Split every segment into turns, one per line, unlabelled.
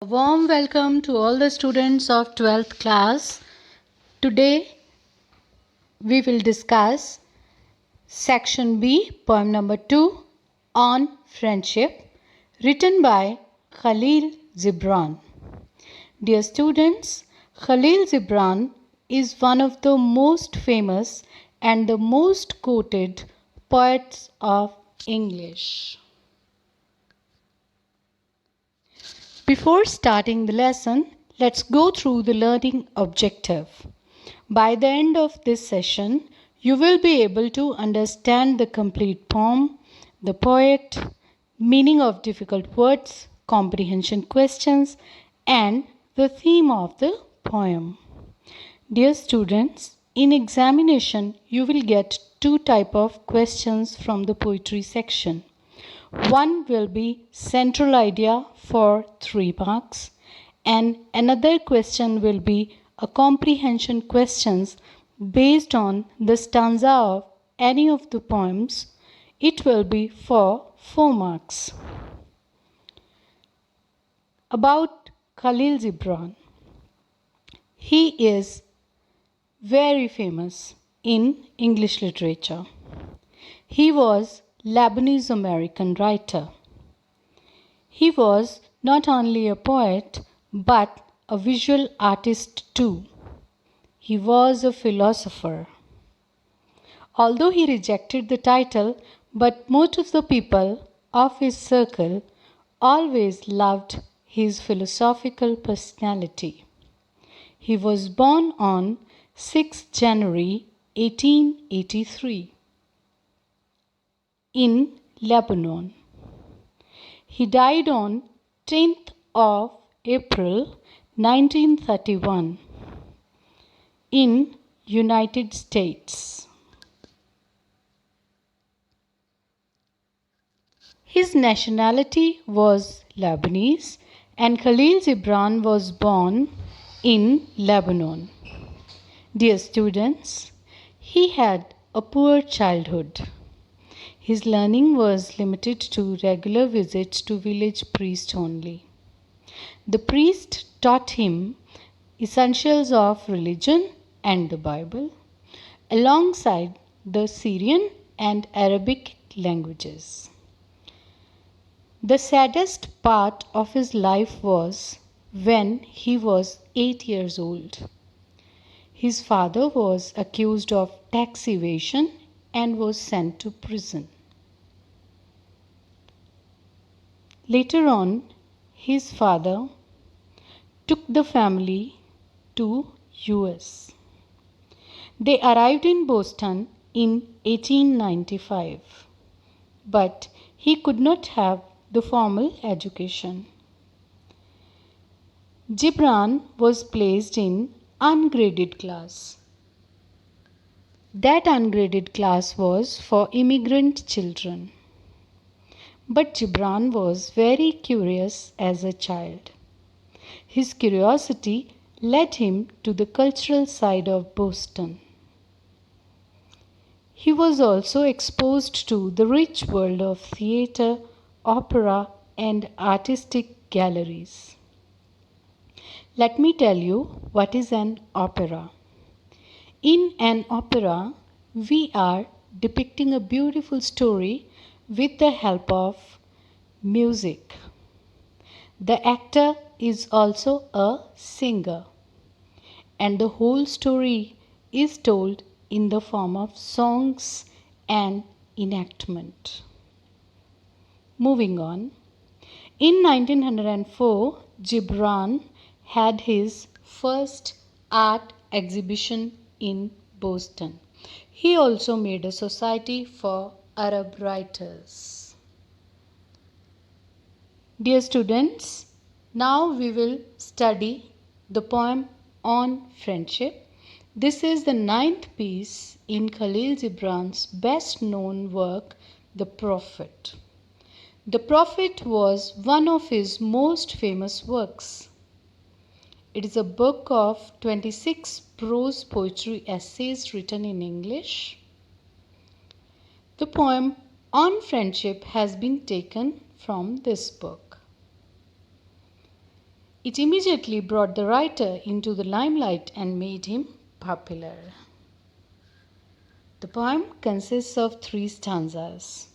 A warm welcome to all the students of 12th class. Today we will discuss section B, poem number 2 on friendship, written by Khalil Gibran. Dear students, Khalil Gibran is one of the most famous and the most quoted poets of English. Before starting the lesson, let's go through the learning objective. By the end of this session, you will be able to understand the complete poem, the poet, meaning of difficult words, comprehension questions, and the theme of the poem. Dear students, in examination, you will get two types of questions from the poetry section. One will be central idea for 3 marks and another question will be a comprehension questions based on the stanza of any of the poems. It will be for 4 marks. About Khalil Gibran. He is very famous in English literature. He was Lebanese American writer. He was not only a poet but a visual artist too. He was a philosopher. Although he rejected the title, but most of the people of his circle always loved his philosophical personality. He was born on 6 January 1883 in Lebanon. He died on 10th of April 1931 in United States. His nationality was Lebanese and Khalil Gibran was born in Lebanon. Dear students, he had a poor childhood. His learning was limited to regular visits to village priest only. The priest taught him essentials of religion and the Bible, alongside the Syrian and Arabic languages. The saddest part of his life was when he was 8 years old. His father was accused of tax evasion and was sent to prison. Later on, his father took the family to US. They arrived in Boston in 1895, but he could not have the formal education. Gibran was placed in ungraded class. That ungraded class was for immigrant children. But Gibran was very curious as a child. His curiosity led him to the cultural side of Boston. He was also exposed to the rich world of theatre, opera, and artistic galleries. Let me tell you what is an opera. In an opera, we are depicting a beautiful story with the help of music. The actor is also a singer, and the whole story is told in the form of songs and enactment. Moving on, in 1904, Gibran had his first art exhibition in Boston. He also made a society for Arab writers. Dear students, now we will study the poem on friendship. This is the 9th piece in Khalil Gibran's best known work, The Prophet. The Prophet was one of his most famous works. It is a book of 26 prose poetry essays written in English. The poem on friendship has been taken from this book. It immediately brought the writer into the limelight and made him popular. The poem consists of 3 stanzas.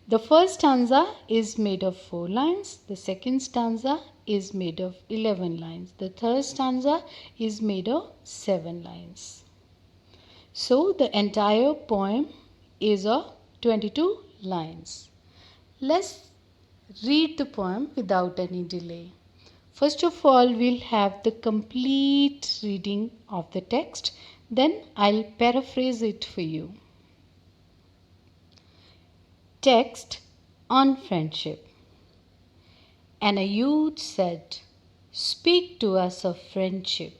The first stanza is made of 4 lines, the second stanza is made of 11 lines, the third stanza is made of 7 lines. So the entire poem is of 22 lines. Let's read the poem without any delay. First of all, we'll have the complete reading of the text, then I'll paraphrase it for you. Text on friendship. And a youth said, "Speak to us of friendship.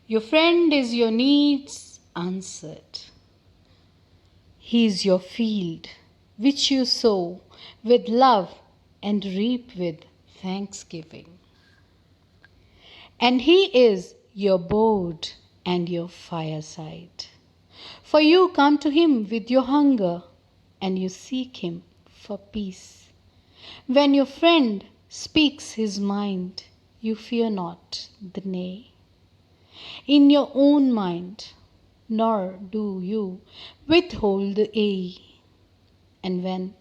Your friend is your needs answered. He is your field, which you sow with love and reap with thanksgiving. And he is your board and your fireside. For you come to him with your hunger, and you seek him for peace. When your friend speaks his mind, you fear not the nay in your own mind, nor do you withhold the A. And when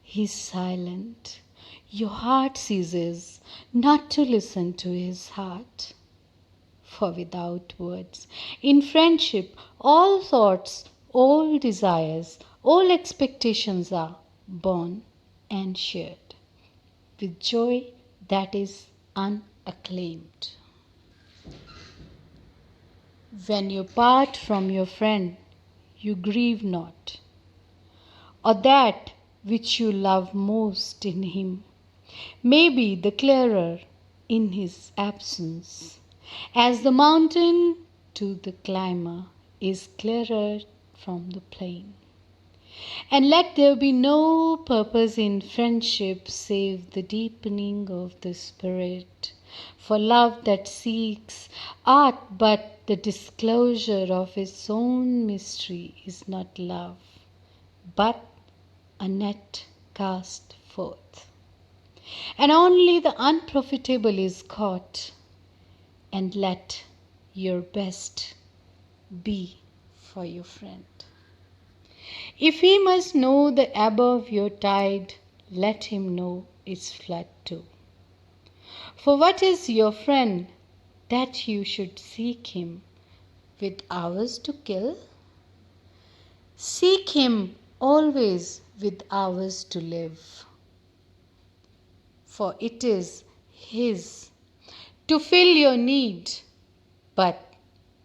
he is silent, your heart ceases not to listen to his heart. For without words, in friendship, all thoughts, all desires, all expectations are born and shared with joy that is unacclaimed. When you part from your friend, you grieve not, or that which you love most in him may be the clearer in his absence, as the mountain to the climber is clearer from the plain. And let there be no purpose in friendship save the deepening of the spirit. For love that seeks art but the disclosure of its own mystery is not love, but a net cast forth. And only the unprofitable is caught. And let your best be for your friend. If he must know the ebb of your tide, let him know its flood too. For what is your friend that you should seek him with hours to kill? Seek him always with hours to live. For it is his to fill your need, but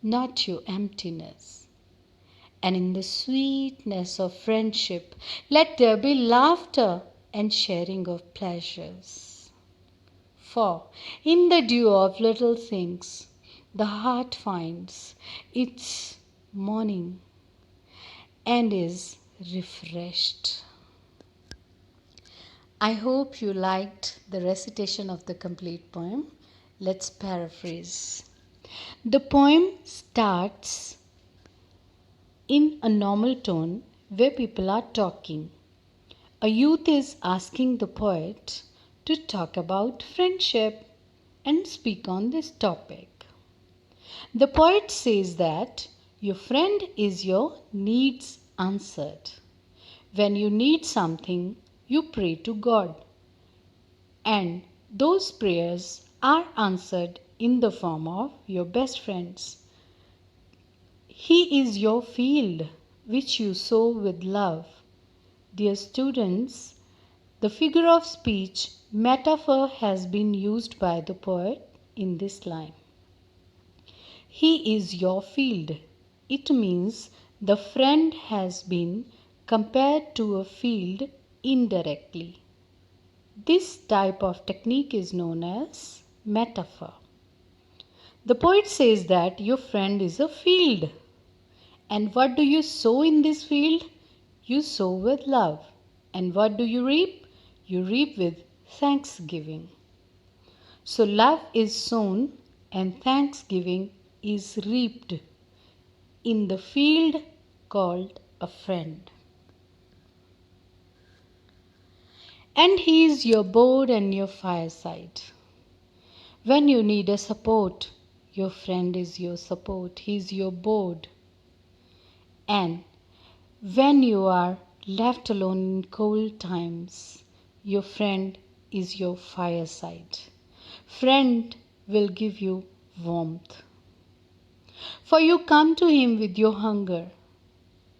not your emptiness. And in the sweetness of friendship, let there be laughter and sharing of pleasures. For in the dew of little things, the heart finds its morning and is refreshed. I hope you liked the recitation of the complete poem. Let's paraphrase. The poem starts in a normal tone where people are talking. A youth is asking the poet to talk about friendship and speak on this topic. The poet says that your friend is your needs answered. When you need something, you pray to God, and those prayers are answered in the form of your best friends. He is your field, which you sow with love. Dear students, the figure of speech metaphor has been used by the poet in this line. He is your field. It means the friend has been compared to a field indirectly. This type of technique is known as metaphor. The poet says that your friend is a field. And what do you sow in this field? You sow with love. And what do you reap? You reap with thanksgiving. So love is sown and thanksgiving is reaped in the field called a friend. And he is your board and your fireside. When you need a support, your friend is your support. He is your board. And when you are left alone in cold times, your friend is your fireside. Friend will give you warmth. For you come to him with your hunger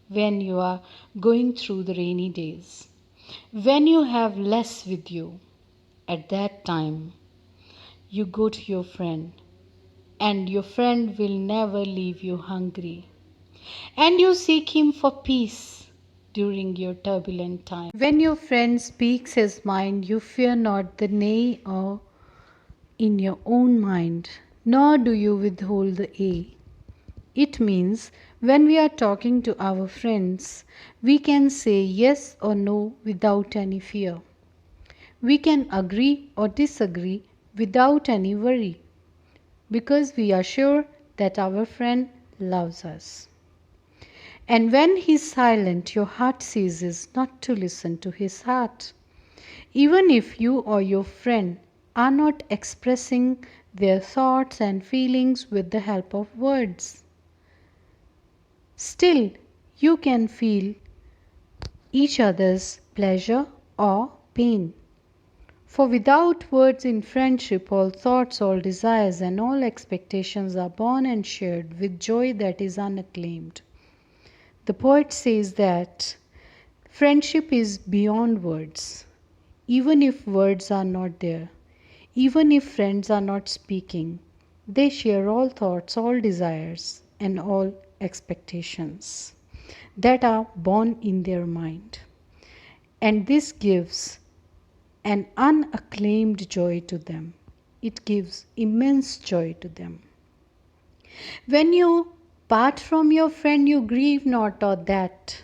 when you are going through the rainy days. When you have less with you, at that time, you go to your friend, and your friend will never leave you hungry. And you seek him for peace during your turbulent time. When your friend speaks his mind, you fear not the nay or in your own mind, nor do you withhold the A. It means when we are talking to our friends, we can say yes or no without any fear. We can agree or disagree without any worry because we are sure that our friend loves us. And when he is silent, your heart ceases not to listen to his heart. Even if you or your friend are not expressing their thoughts and feelings with the help of words, still you can feel each other's pleasure or pain. For without words in friendship, all thoughts, all desires, and all expectations are born and shared with joy that is unacclaimed. The poet says that friendship is beyond words. Even if words are not there, even if friends are not speaking, they share all thoughts, all desires, and all expectations that are born in their mind. And this gives an unacclaimed joy to them. It gives immense joy to them. When you part from your friend, you grieve not, or that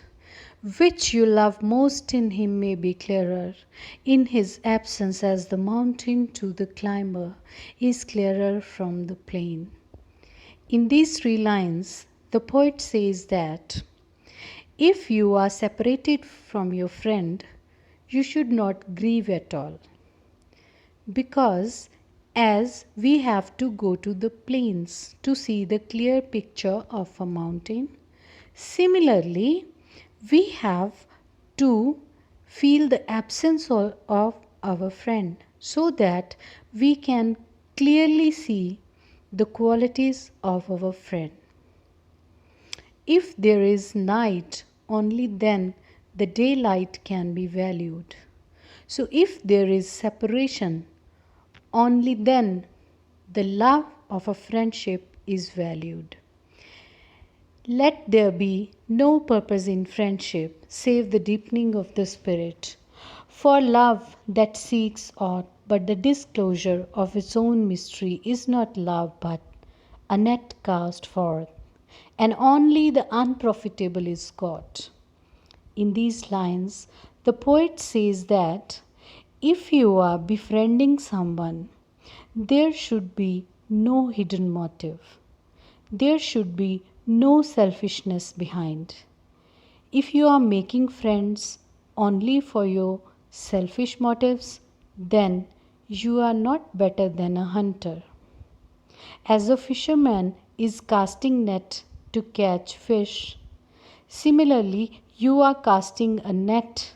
which you love most in him may be clearer in his absence, as the mountain to the climber is clearer from the plain. In these 3 lines, the poet says that if you are separated from your friend, you should not grieve at all, because as we have to go to the plains to see the clear picture of a mountain, similarly we have to feel the absence of our friend so that we can clearly see the qualities of our friend. If there is night, only then the daylight can be valued. So if there is separation, only then the love of a friendship is valued. Let there be no purpose in friendship save the deepening of the spirit. For love that seeks aught but the disclosure of its own mystery is not love but a net cast forth, and only the unprofitable is got. In these lines, the poet says that if you are befriending someone, there should be no hidden motive. There should be no selfishness behind. If you are making friends only for your selfish motives, then you are not better than a hunter. As a fisherman is casting net to catch fish, similarly you are casting a net,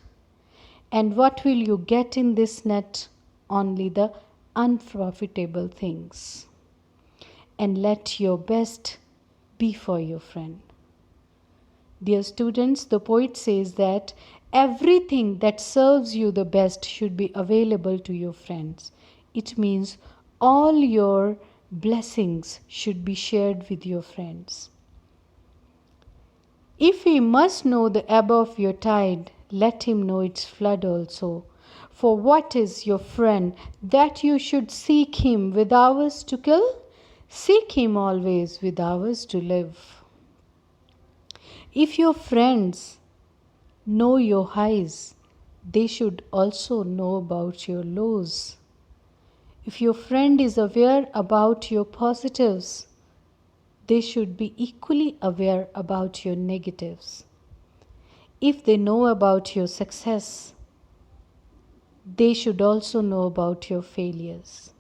and what will you get in this net? Only the unprofitable things. And let your best be for your friend. Dear students, the poet says that everything that serves you the best should be available to your friends. It means all your blessings should be shared with your friends. If he must know the ebb of your tide, let him know its flood also. For what is your friend that you should seek him with hours to kill? Seek him always with hours to live. If your friends know your highs, they should also know about your lows. If your friend is aware about your positives, they should be equally aware about your negatives. If they know about your success, they should also know about your failures.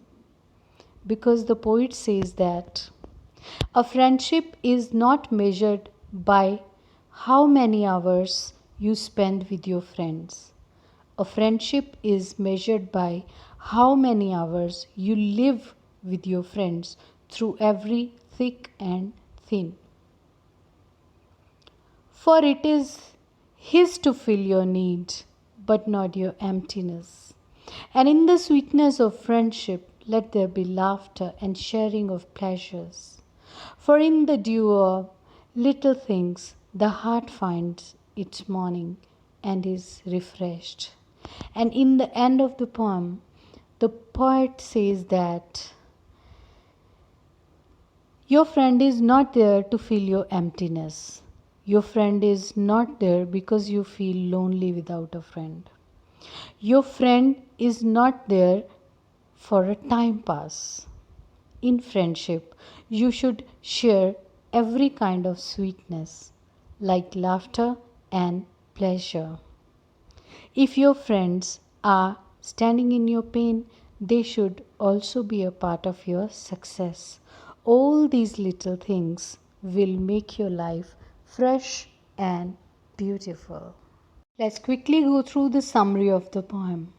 because the poet says that a friendship is not measured by how many hours you spend with your friends. A friendship is measured by how many hours you live with your friends through every thick and thin. For it is His to fill your need, but not your emptiness. And in the sweetness of friendship, let there be laughter and sharing of pleasures. For in the dew of little things, the heart finds its morning and is refreshed. And in the end of the poem, the poet says that your friend is not there to fill your emptiness. Your friend is not there because you feel lonely without a friend. Your friend is not there for a time pass. In friendship, you should share every kind of sweetness, like laughter and pleasure. If your friends are standing in your pain, they should also be a part of your success. All these little things will make your life fresh and beautiful. Let's quickly go through the summary of the poem.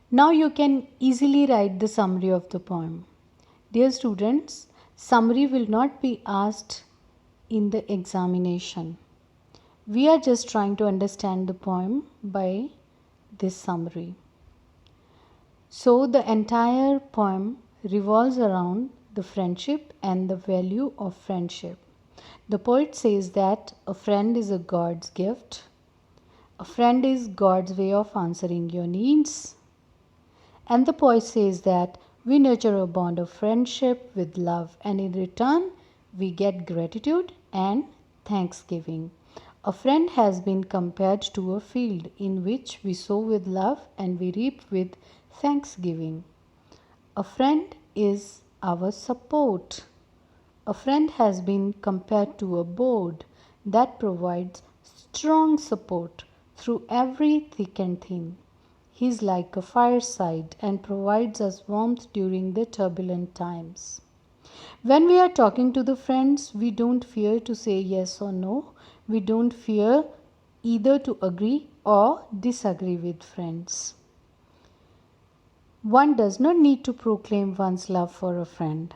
Now you can easily write the summary of the poem. Dear students, summary will not be asked in the examination. We are just trying to understand the poem by this summary. So the entire poem revolves around the friendship and the value of friendship. The poet says that a friend is a God's gift. A friend is God's way of answering your needs. And the poet says that we nurture a bond of friendship with love, and in return, we get gratitude and thanksgiving. A friend has been compared to a field in which we sow with love and we reap with thanksgiving. A friend is our support. A friend has been compared to a board that provides strong support through every thick and thin. He is like a fireside and provides us warmth during the turbulent times. When we are talking to the friends, we don't fear to say yes or no. We don't fear either to agree or disagree with friends. One does not need to proclaim one's love for a friend.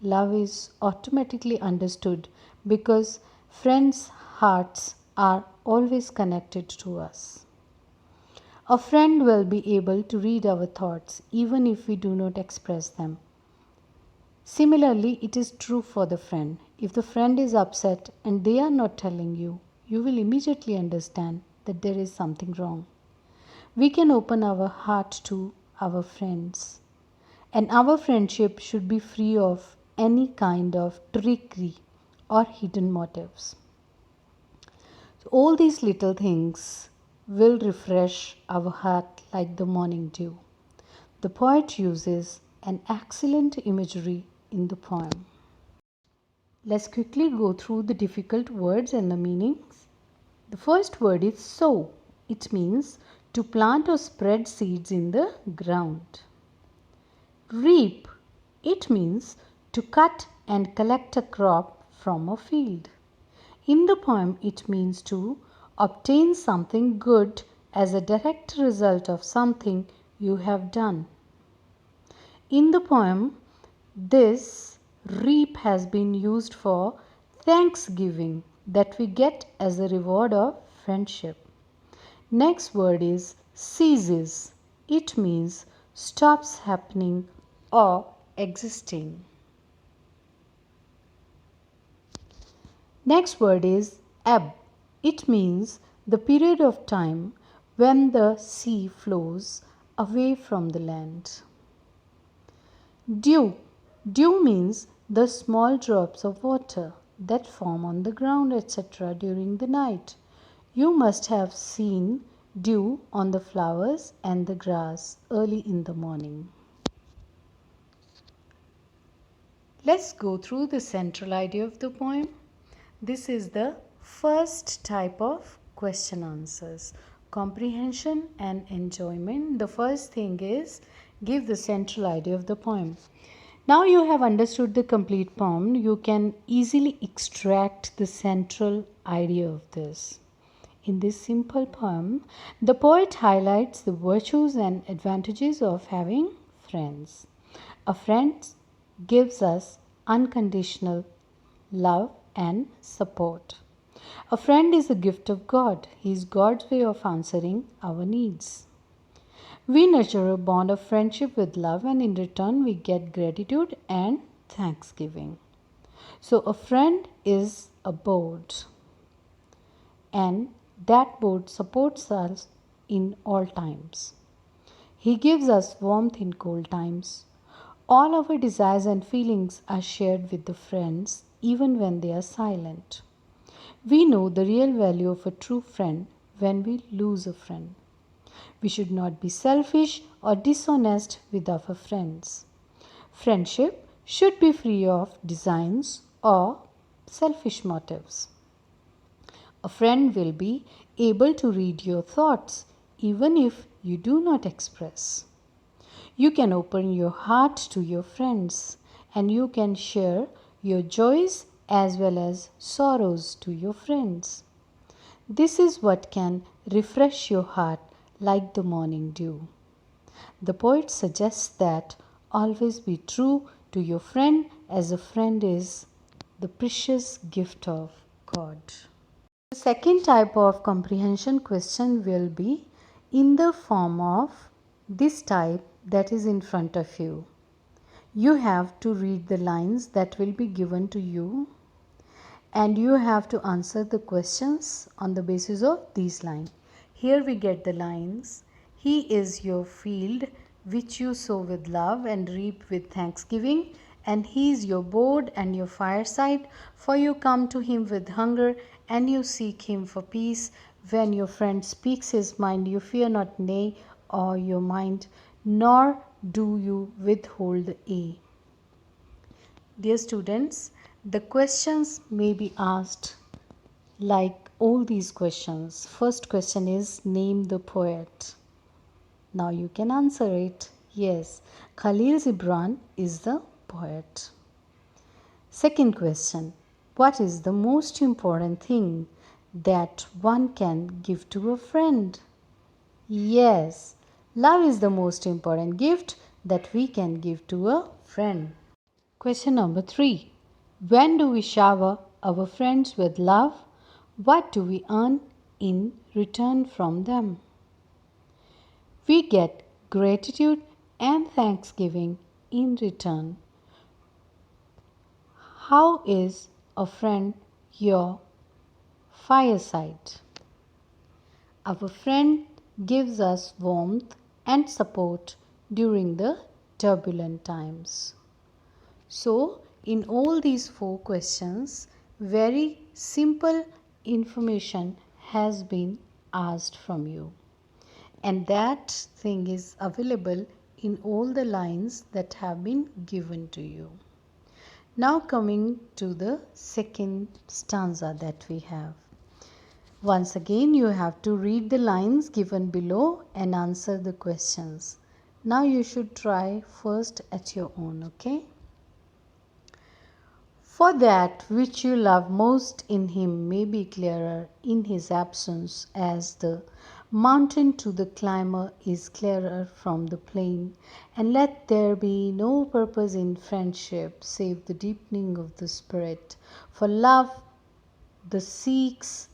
Love is automatically understood because friends' hearts are always connected to us. A friend will be able to read our thoughts even if we do not express them. Similarly, it is true for the friend. If the friend is upset and they are not telling you, you will immediately understand that there is something wrong. We can open our heart to our friends, and our friendship should be free of any kind of trickery or hidden motives. So all these little things will refresh our heart like the morning dew. The poet uses an excellent imagery in the poem. Let's quickly go through the difficult words and the meanings. The first word is sow. It means to plant or spread seeds in the ground. Reap. It means to cut and collect a crop from a field. In the poem, it means to obtain something good as a direct result of something you have done. In the poem, this reap has been used for thanksgiving that we get as a reward of friendship. Next word is ceases. It means stops happening or existing. Next word is ebb. It means the period of time when the sea flows away from the land. Dew. Dew means the small drops of water that form on the ground, etc. during the night. You must have seen dew on the flowers and the grass early in the morning. Let's go through the central idea of the poem. This is the first type of question answers. Comprehension and enjoyment. The first thing is give the central idea of the poem. Now you have understood the complete poem, you can easily extract the central idea of this. In this simple poem, the poet highlights the virtues and advantages of having friends. A friend gives us unconditional love and support. A friend is a gift of God. He is God's way of answering our needs. We nurture a bond of friendship with love, and in return, we get gratitude and thanksgiving. So, a friend is a board, and that board supports us in all times. He gives us warmth in cold times. All our desires and feelings are shared with the friends, even when they are silent. We know the real value of a true friend when we lose a friend. We should not be selfish or dishonest with our friends. Friendship should be free of designs or selfish motives. A friend will be able to read your thoughts even if you do not express. You can open your heart to your friends, and you can share your joys as well as sorrows to your friends. This is what can refresh your heart like the morning dew. The poet suggests that always be true to your friend, as a friend is the precious gift of God. The second type of comprehension question will be in the form of this type that is in front of you. You have to read the lines that will be given to you, and you have to answer the questions on the basis of these lines. Here we get the lines. He is your field which you sow with love and reap with thanksgiving, and he is your board and your fireside, for you come to him with hunger and you seek him for peace. When your friend speaks his mind, you fear not nay or your mind, nor do you withhold a. Dear students, the questions may be asked like all these questions. First question is name the poet. Now you can answer it. Yes, Khalil Gibran is the poet. Second question, what is the most important thing that one can give to a friend? Yes, love is the most important gift that we can give to a friend. Question number 3. When do we shower our friends with love? What do we earn in return from them? We get gratitude and thanksgiving in return. How is a friend your fireside? Our friend gives us warmth and support during the turbulent times. So, in all these 4 questions, very simple information has been asked from you, and that thing is available in all the lines that have been given to you. Now coming to the second stanza that we have. Once again, you have to read the lines given below and answer the questions. Now you should try first at your own, okay? For that which you love most in him may be clearer in his absence, as the mountain to the climber is clearer from the plain. And let there be no purpose in friendship save the deepening of the spirit. For love the seeks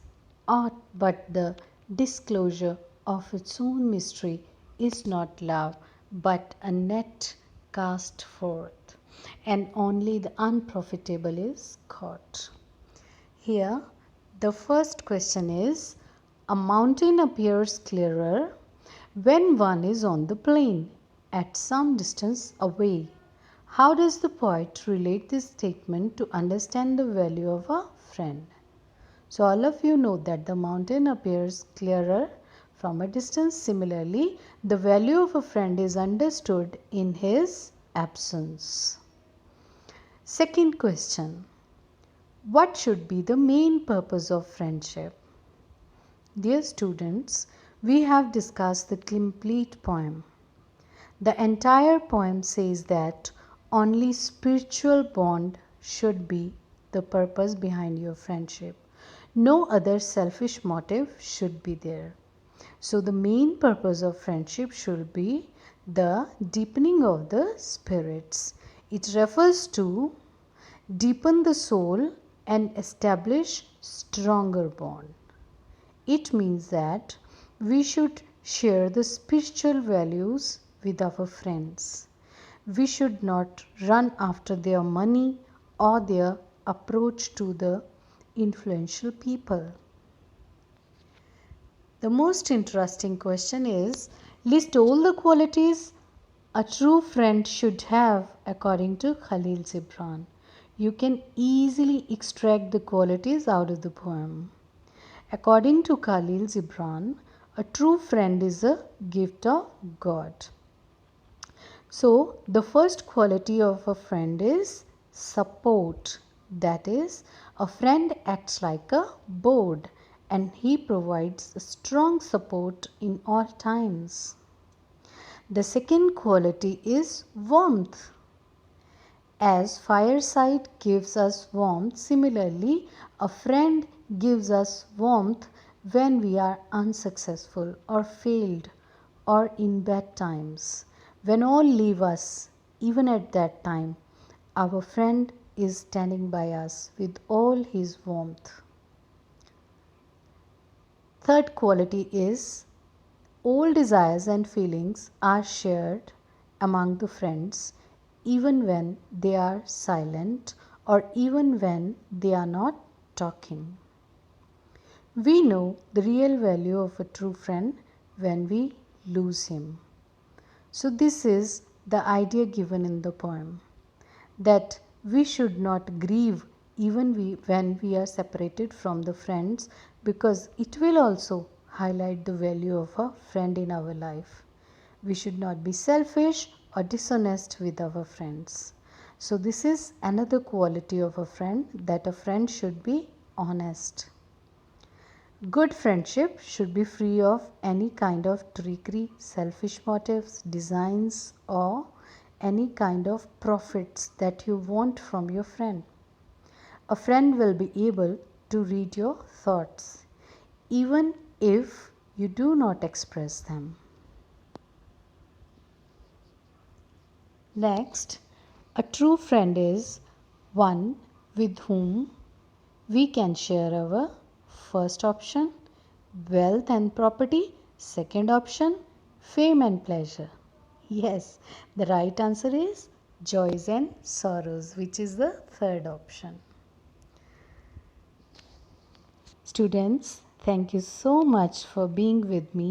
aught but the disclosure of its own mystery is not love, but a net cast forth, and only the unprofitable is caught. Here, the first question is, a mountain appears clearer when one is on the plain at some distance away. How does the poet relate this statement to understand the value of a friend? So all of you know that the mountain appears clearer from a distance. Similarly, the value of a friend is understood in his absence. Second question, what should be the main purpose of friendship? Dear students, we have discussed the complete poem. The entire poem says that Only spiritual bond should be the purpose behind your friendship. No other selfish motive should be there. So the main purpose of friendship should be the deepening of the spirits. It refers to deepen the soul and establish stronger bond. It means that we should share the spiritual values with our friends. We should not run after their money or their approach to the influential people. The most interesting question is, list all the qualities a true friend should have according to Khalil Gibran. You can easily extract the qualities out of the poem. According to Khalil Gibran, a true friend is a gift of God. So, the first quality of a friend is support. That is, a friend acts like a board and he provides strong support in all times. The second quality is warmth. As fireside gives us warmth, similarly, a friend gives us warmth when we are unsuccessful or failed or in bad times. When all leave us, even at that time, our friend is standing by us with all his warmth. Third quality is all desires and feelings are shared among the friends even when they are silent or even when they are not talking. We know the real value of a true friend when we lose him. So, this is the idea given in the poem, that we should not grieve even when we are separated from the friends, because it will also highlight the value of a friend in our life. We should not be selfish or dishonest with our friends. So, this is another quality of a friend, that a friend should be honest. Good friendship should be free of any kind of trickery, selfish motives, designs, or any kind of profits that you want from your friend. A friend will be able to read your thoughts, even if you do not express them. Next, a true friend is one with whom we can share our first option, wealth and property; second option, fame and pleasure. Yes, the right answer is joys and sorrows, which is the third option. Students, thank you so much for being with me.